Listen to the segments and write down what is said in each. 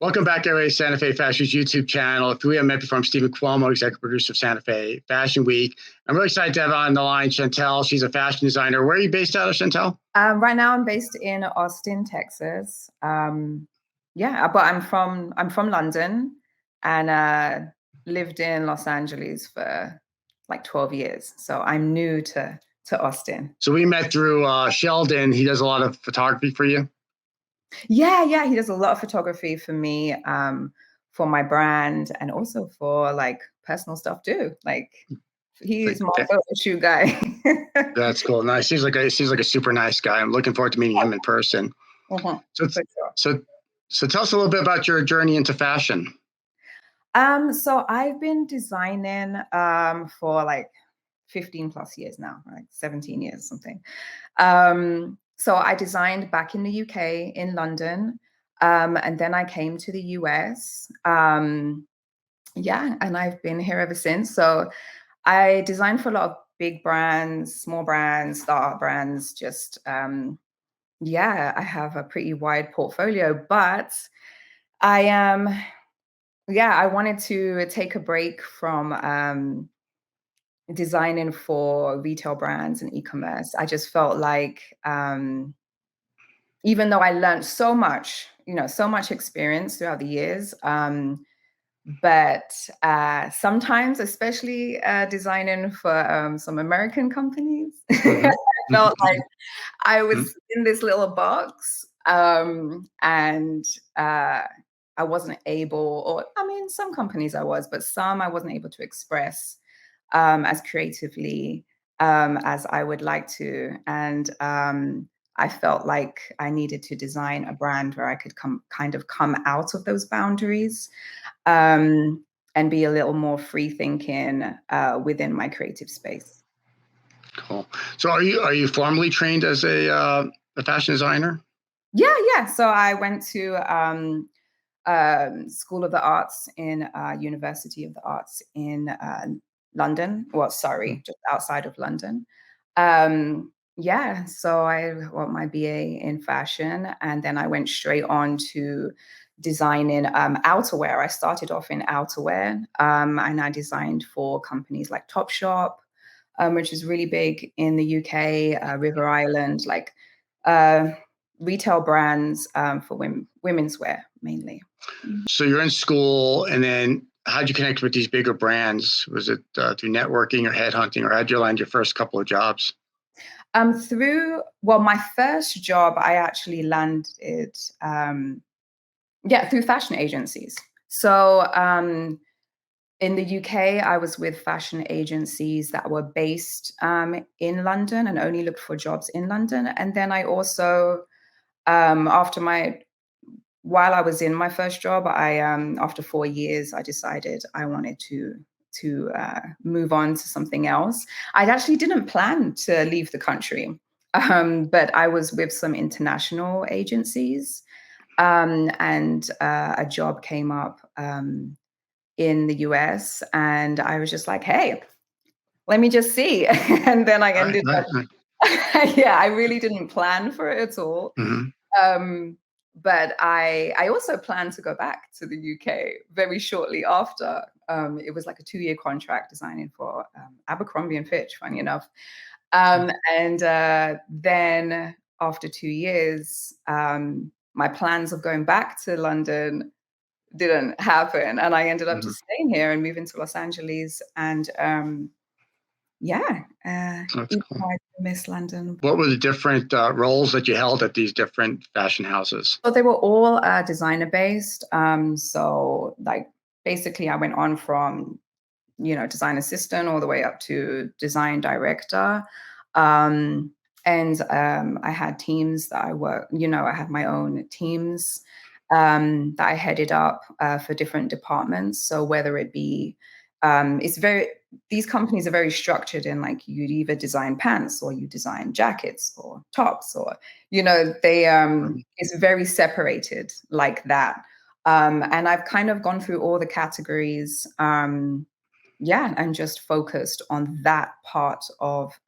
Welcome back, everybody, to Santa Fe Fashion's YouTube channel. If we haven't met before, I'm Stephen Cuomo, executive producer of Santa Fe Fashion Week. I'm really excited to have on the line Chantel. She's a fashion designer. Where are you based out of, Chantel? Right now, I'm based in Austin, Texas. But I'm from London and lived in Los Angeles for like 12 years. So I'm new to Austin. So we met through Sheldon. He does a lot of photography for you. Yeah, he does a lot of photography for me, for my brand, and also for like personal stuff too. Like he's my photo shoot guy. That's cool. Nice. Seems like a super nice guy. I'm looking forward to meeting him in person. So tell us a little bit about your journey into fashion. So I've been designing for like 15 plus years now, like 17 years, something. So I designed back in the UK in London. And then I came to the US. And I've been here ever since. So I designed for a lot of big brands, small brands, startup brands, I have a pretty wide portfolio, but I wanted to take a break from designing for retail brands and e-commerce. I just felt like even though I learned so much, so much experience throughout the years, but sometimes, especially designing for some American companies, I felt like I was in this little box, and I wasn't able, or I mean, some companies I was, but some I wasn't able to express as creatively as I would like to. And I felt like I needed to design a brand where I could come out of those boundaries and be a little more free thinking within my creative space. Cool. So are you formally trained as a fashion designer? Yeah. So I went to School of the Arts in University of the Arts in London. Well, sorry, just outside of London. So I got my BA in fashion, and then I went straight on to designing outerwear. I started off in outerwear, and I designed for companies like Topshop, which is really big in the UK, River Island, like retail brands for women's wear mainly. So you're in school, and then how'd you connect with these bigger brands? Was it through networking or headhunting, or how'd you land your first couple of jobs? Through my first job, I actually landed through fashion agencies. So in the UK, I was with fashion agencies that were based in London and only looked for jobs in London. And then I also, while I was in my first job, after 4 years, I decided I wanted to move on to something else. I actually didn't plan to leave the country, but I was with some international agencies, and a job came up in the US, and I was just like, hey, let me just see. And then I ended up, I really didn't plan for it at all. But I also planned to go back to the UK very shortly after. It was like a 2-year contract designing for Abercrombie and Fitch, funny enough. And then after 2 years, my plans of going back to London didn't happen. And I ended up just staying here and moving to Los Angeles. And That's cool. I miss London. What were the different roles that you held at these different fashion houses? So they were all designer based. So like basically I went on from, design assistant all the way up to design director. And I had teams that I worked, I had my own teams that I headed up for different departments. So whether it be, these companies are very structured in like you'd either design pants or you design jackets or tops, or, it's very separated like that. And I've kind of gone through all the categories, and just focused on that part of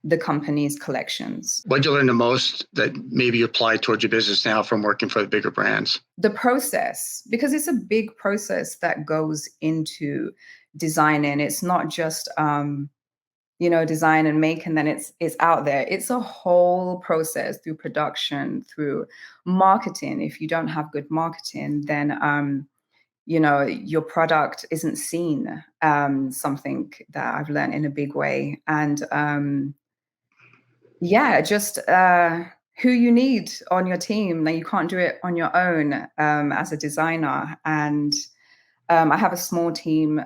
the company's collections. What did you learn the most that maybe you apply towards your business now from working for the bigger brands? The process, because it's a big process that goes into designing. It's not just design and make and then it's out there. It's a whole process through production, through marketing. If you don't have good marketing, then your product isn't seen. Something that I've learned in a big way. And just who you need on your team. Now, you can't do it on your own as a designer. And I have a small team,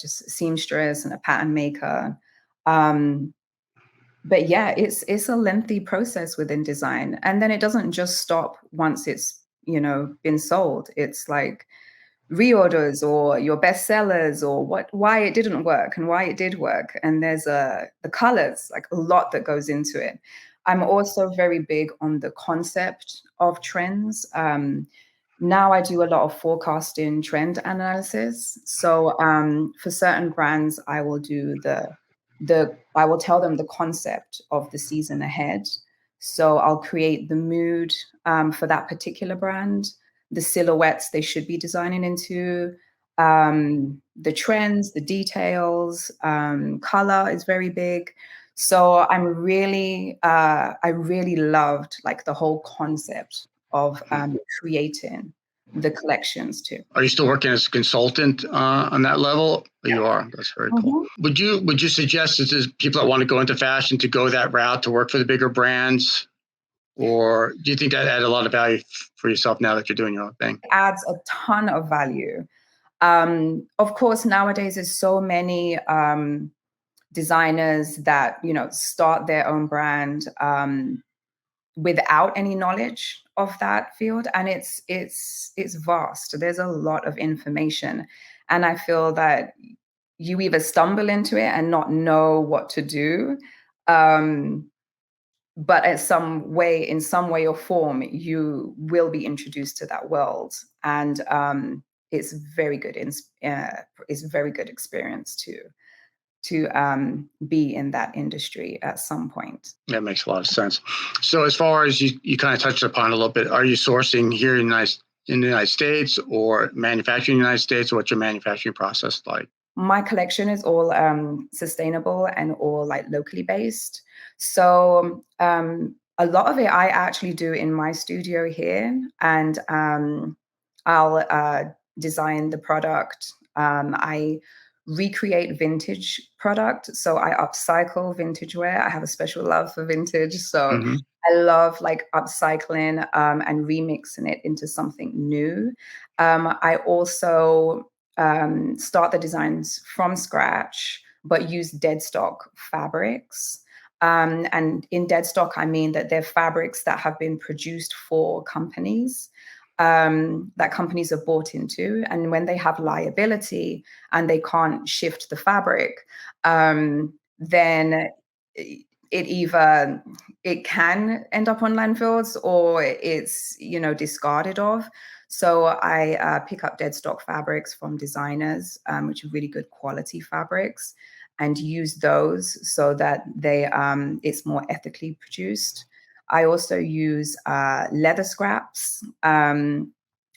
just seamstress and a pattern maker. But yeah, it's a lengthy process within design. And then it doesn't just stop once it's, been sold. It's like reorders or your bestsellers or why it didn't work and why it did work. And there's the colors, like a lot that goes into it. I'm also very big on the concept of trends. Now I do a lot of forecasting trend analysis. So for certain brands, I will do I will tell them the concept of the season ahead. So I'll create the mood for that particular brand, the silhouettes they should be designing into, the trends, the details, color is very big. So I really loved like the whole concept of creating the collections too. Are you still working as a consultant on that level? You are. That's very cool. Would you suggest that there's people that want to go into fashion to go that route to work for the bigger brands? Or do you think that add a lot of value for yourself now that you're doing your own thing? It adds a ton of value. Of course, nowadays there's so many designers that, start their own brand without any knowledge of that field. And it's vast. There's a lot of information. And I feel that you either stumble into it and not know what to do. But in some way or form, you will be introduced to that world. And it's very good. It's a very good experience to be in that industry at some point. That makes a lot of sense. So as far as you kind of touched upon a little bit, are you sourcing here in the United States or manufacturing in the United States? Or what's your manufacturing process like? My collection is all sustainable and all like locally based. So a lot of it I actually do in my studio here, and I'll design the product. I recreate vintage product. So I upcycle vintage wear. I have a special love for vintage. So I love like upcycling and remixing it into something new. I also start the designs from scratch, but use dead stock fabrics. And in dead stock, I mean that they're fabrics that have been produced for companies that companies are bought into. And when they have liability and they can't shift the fabric, then it can end up on landfills or it's, discarded of. So I pick up dead stock fabrics from designers, which are really good quality fabrics, and use those so that it's more ethically produced. I also use leather scraps and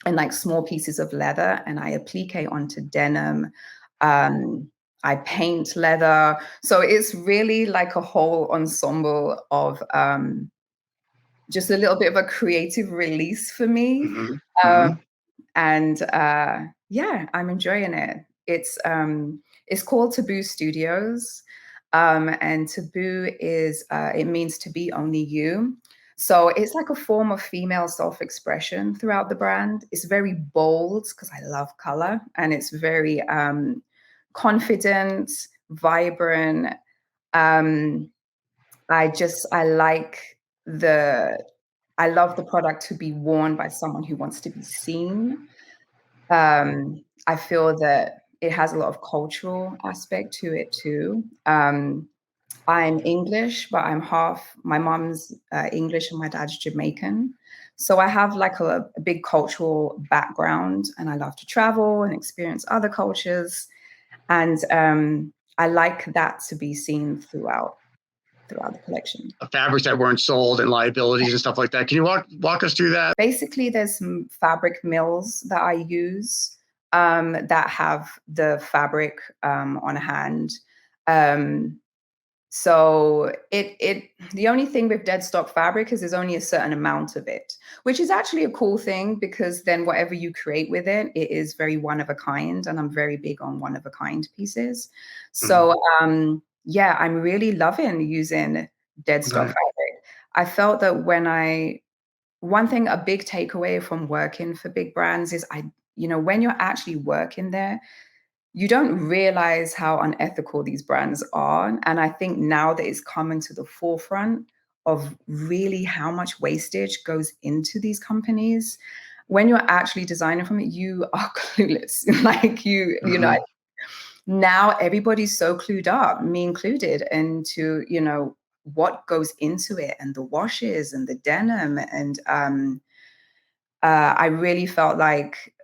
like small pieces of leather, and I applique onto denim. I paint leather. So it's really like a whole ensemble of just a little bit of a creative release for me. And I'm enjoying it. It's called Taboo Studios. And taboo is, it means to be only you. So it's like a form of female self-expression throughout the brand. It's very bold because I love color, and it's very confident, vibrant. I love the product to be worn by someone who wants to be seen. I feel that it has a lot of cultural aspect to it too. I'm English, but my mom's English and my dad's Jamaican. So I have like a big cultural background, and I love to travel and experience other cultures. And I like that to be seen throughout throughout the collection. Fabrics that weren't sold and liabilities and stuff like that. Can you walk us through that? Basically, there's some fabric mills that I use that have the fabric on hand. So the only thing with dead stock fabric is there's only a certain amount of it, which is actually a cool thing, because then whatever you create with it, it is very one of a kind. And I'm very big on one of a kind pieces. So yeah, I'm really loving using dead stock fabric. I felt that one thing, a big takeaway from working for big brands is when you're actually working there, you don't realize how unethical these brands are. And I think now that it's coming to the forefront of really how much wastage goes into these companies, when you're actually designing from it, you are clueless. Like you know, now everybody's so clued up, me included, into, what goes into it and the washes and the denim. And I really felt like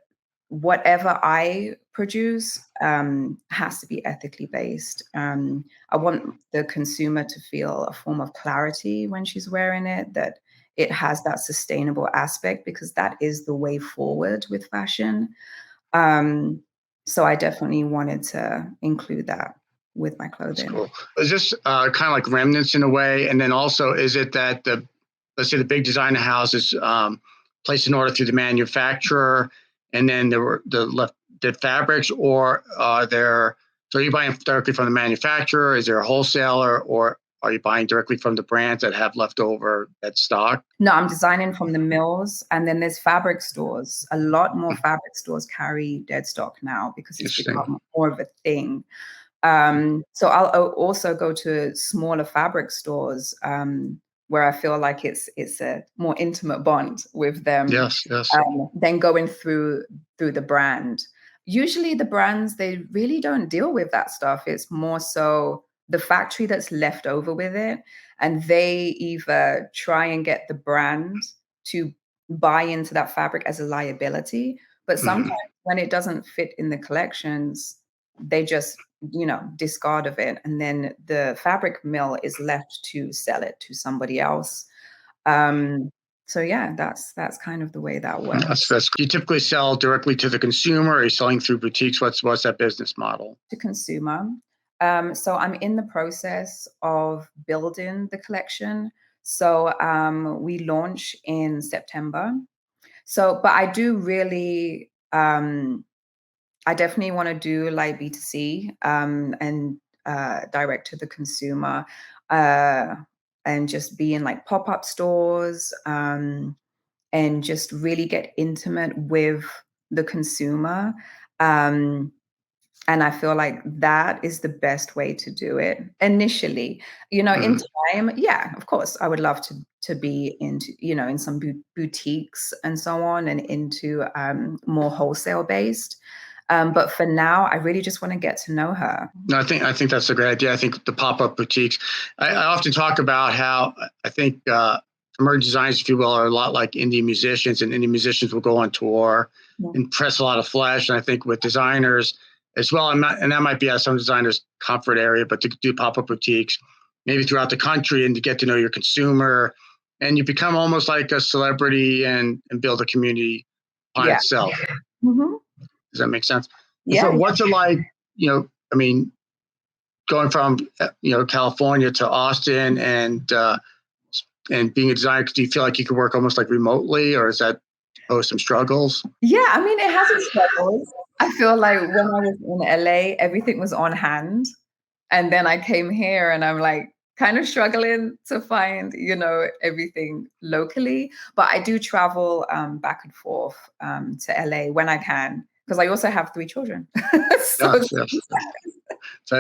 whatever I produce has to be ethically based. I want the consumer to feel a form of clarity when she's wearing it, that it has that sustainable aspect, because that is the way forward with fashion. So I definitely wanted to include that with my clothing. That's cool. Is this kind of like remnants in a way? And then also, is it that let's say the big designer houses place an order through the manufacturer, and then the fabrics, or so are you buying directly from the manufacturer? Is there a wholesaler, or are you buying directly from the brands that have leftover that stock? No, I'm designing from the mills, and then there's fabric stores. A lot more fabric stores carry dead stock now, because it's become more of a thing. So I'll also go to smaller fabric stores where I feel like it's a more intimate bond with them. Yes. Than going through the brand. Usually the brands, they really don't deal with that stuff. It's more so the factory that's left over with it, and they either try and get the brand to buy into that fabric as a liability, but sometimes when it doesn't fit in the collections, they just discard of it, and then the fabric mill is left to sell it to somebody else. So yeah, that's kind of the way that works. Do you typically sell directly to the consumer, or are you selling through boutiques? What's that business model? To consumer. So I'm in the process of building the collection. So we launch in September. So, but I do really, I definitely want to do like B2C and direct to the consumer, and just be in like pop-up stores, and just really get intimate with the consumer. And I feel like that is the best way to do it initially. In time, yeah, of course, I would love to be into, in some boutiques and so on, and into more wholesale based. But for now, I really just want to get to know her. No, I think that's a great idea. I think the pop-up boutiques, I often talk about how I think emerging designers, if you will, are a lot like indie musicians, and indie musicians will go on tour and press a lot of flesh. And I think with designers as well, and that might be some designers' comfort area, but to do pop-up boutiques, maybe throughout the country, and to get to know your consumer, and you become almost like a celebrity and build a community on itself. Does that make sense? Yeah. So what's it like, I mean, going from, California to Austin and being a designer, do you feel like you can work almost like remotely, or is that pose some struggles? Yeah, I mean, it has its struggles. I feel like when I was in LA, everything was on hand. And then I came here and I'm like kind of struggling to find, everything locally. But I do travel back and forth to LA when I can, because I also have 3 children. So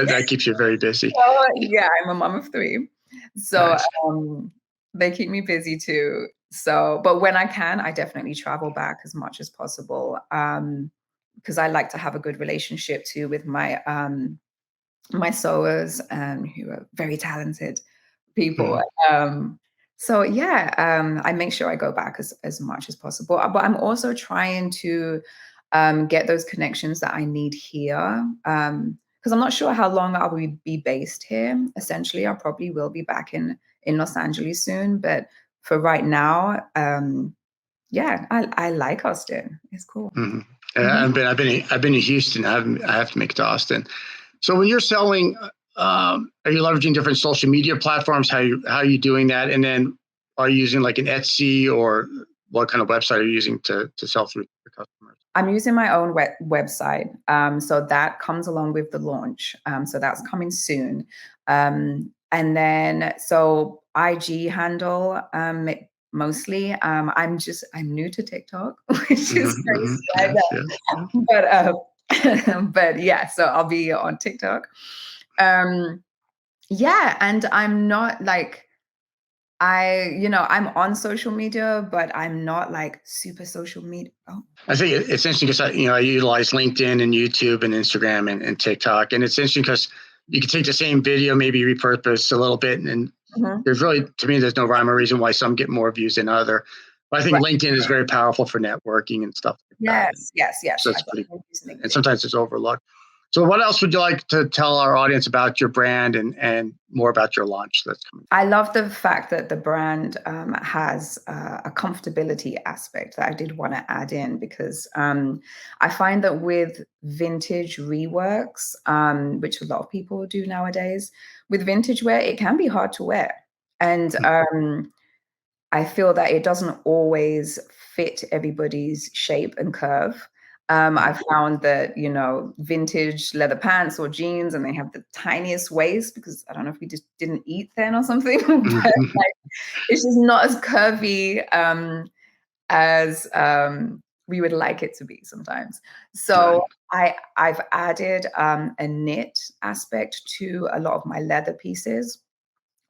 that keeps you very busy. Yeah, I'm a mom of 3. So they keep me busy too. So, but when I can, I definitely travel back as much as possible, because I like to have a good relationship too with my my sewers, who are very talented people. So yeah, I make sure I go back as much as possible. But I'm also trying to get those connections that I need here. because I'm not sure how long I will be based here. Essentially, I probably will be back in Los Angeles soon, but for right now, yeah, I like Austin. It's cool. Mm-hmm. Mm-hmm. I've been to Houston. I have to make it to Austin. So when you're selling, are you leveraging different social media platforms? How are you doing that? And then are you using like an Etsy, or what kind of website are you using to sell through your customers? I'm using my own website. So that comes along with the launch. So that's coming soon. And then, so IG handle, mostly. I'm new to TikTok, which is crazy. But yeah, so I'll be on TikTok. Yeah, and I'm not like, I'm on social media, but I'm not like super social media. Oh. I think it's interesting because I utilize LinkedIn and YouTube and Instagram and TikTok, and it's interesting because you can take the same video, maybe repurpose a little bit, and there's really, to me, there's no rhyme or reason why some get more views than other. But I think LinkedIn is very powerful for networking and stuff like that. Yes. So it's and sometimes it's overlooked. So what else would you like to tell our audience about your brand and more about your launch that's coming? I love the fact that the brand has a comfortability aspect that I did want to add in, because I find that with vintage reworks, which a lot of people do nowadays, with vintage wear, it can be hard to wear. And I feel that it doesn't always fit everybody's shape and curve. I've found that, vintage leather pants or jeans, and they have the tiniest waist, because I don't know if we just didn't eat then or something, but like, it's just not as curvy as we would like it to be sometimes. So I've added a knit aspect to a lot of my leather pieces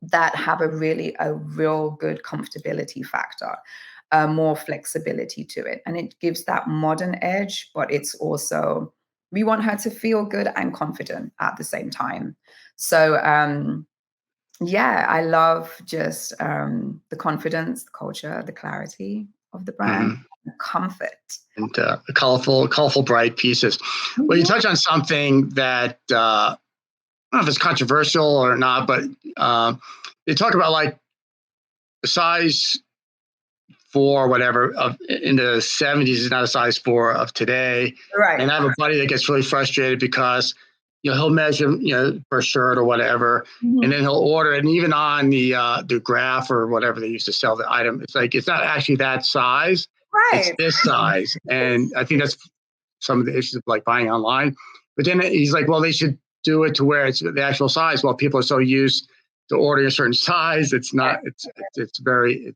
that have a real good comfortability factor. More flexibility to it. And it gives that modern edge, but it's also, we want her to feel good and confident at the same time. So yeah, I love just the confidence, the culture, the clarity of the brand, the comfort. And colorful, bright pieces. Well, you touch on something that, I don't know if it's controversial or not, but they talk about like the size 4, whatever, in the 70s is not a size 4 of today. Right. And I have a buddy that gets really frustrated because he'll measure per shirt or whatever, and then he'll order it, and even on the graph or whatever they used to sell the item, it's like it's not actually that size, it's this size. And I think that's some of the issues of like buying online. But then he's like, well, they should do it to where it's the actual size. Well, people are so used to ordering a certain size, it's not. It's very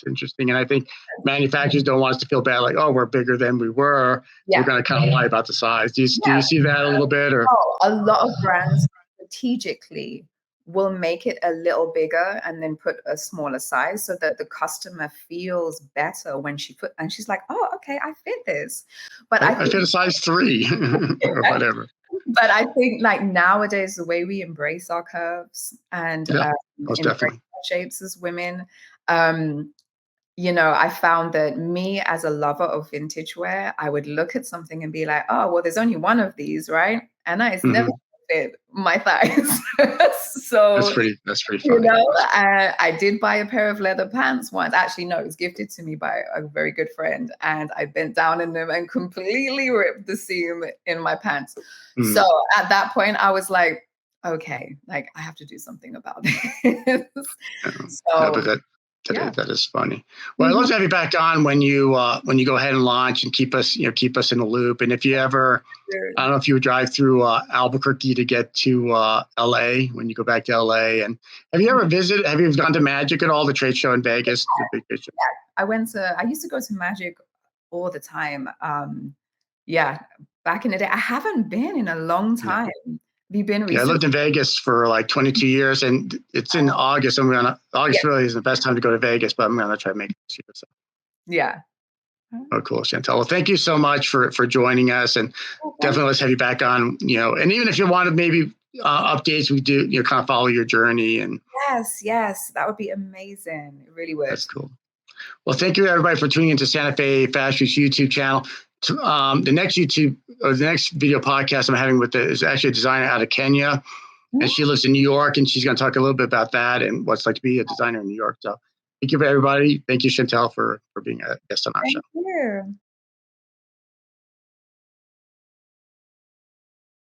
interesting, and I think manufacturers don't want us to feel bad, like, oh, we're bigger than we were. So we're going to kind of lie about the size. Do you see that a little bit? Or a lot of brands strategically will make it a little bigger and then put a smaller size so that the customer feels better when and she's like, oh, okay, I fit this. But I fit a size 3 or whatever. But I think like nowadays, the way we embrace our curves and most definitely our shapes as women, I found that me as a lover of vintage wear, I would look at something and be like, oh, well, there's only one of these, right? And it's never fit my thighs. So that's pretty funny. I did buy a pair of leather pants once. Actually, no, it was gifted to me by a very good friend, and I bent down in them and completely ripped the seam in my pants. So at that point, I was like, okay, like I have to do something about this. That is funny. Well, I'd love to have you back on when you go ahead and launch, and keep us in the loop. And if you ever, I don't know if you would drive through Albuquerque to get to LA when you go back to LA. And have you gone to Magic at all, the trade show in Vegas? The big trade show? Yeah, I used to go to Magic all the time. Back in the day. I haven't been in a long time. Have you been recently? Yeah, I lived in Vegas for like 22 years, and it's in August. August really isn't the best time to go to Vegas, but I'm gonna try to make it this year. So. Yeah. Oh, cool, Chantel. Well, thank you so much for joining us, and definitely let's have you back on. And even if you want to maybe updates, we do kind of follow your journey. And yes, that would be amazing. It really would. That's cool. Well, thank you everybody for tuning into Santa Fe Fashion Week's YouTube channel. The next YouTube or the next video podcast I'm having with is actually a designer out of Kenya, and she lives in New York, and she's going to talk a little bit about that and what it's like to be a designer in New York. So thank you for everybody. Thank you, Chantel, for being a guest on our show. Thank you.